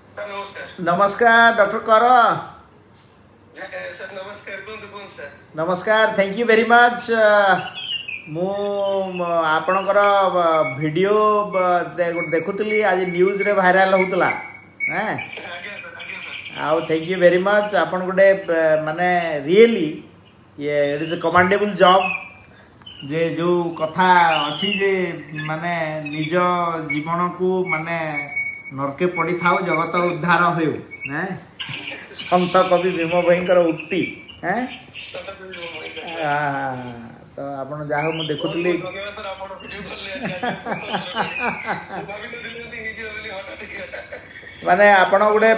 Sir नमस्कार. नमस्कार doctor कर सर नमस्कार. कोण सर? नमस्कार थैंक यू वेरी मच मु आपणकर वीडियो देखुली आज न्यूज रे वायरल होतला हैं आज्ञा सर. आउ थैंक यू वेरी मच आपन गोटे माने रियली ये it is a commendable job जे जो कथा अच्छी जे माने निज जीवन को माने नरके पड़ी थाओ जगत उद्धार हो संत कवि भीम भाईकर उक्ति हैं तो आपण जाहो मु देखुतली धन्यवाद सर. आपण वीडियो कॉल माने आपण गोटे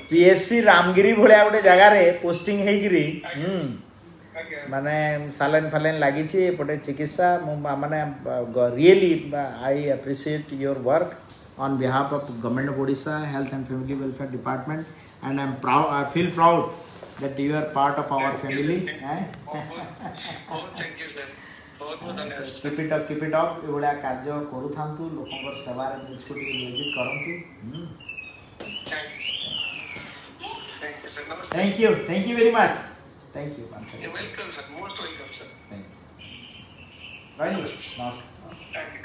पीएससी रामगिरी भलिया गोटे जगह रे पोस्टिंग हेगिरी माने सालाइन फालाइन लगी एपटे चिकित्सा माने really I appreciate your work on behalf of government of Odisha health and family welfare department and I feel proud that you are part of our family. Thank you sir. बहुत बहुत धन्यवाद. keep it up एवढा कार्य करू थांतु लोकंकर सेवा रे निष्को नियोजित करंतु. Thank you sir. नमस्ते. thank you very much. Thank you. Welcome sir. Most welcome sir. Thank you. Right. Namaste. Thank you.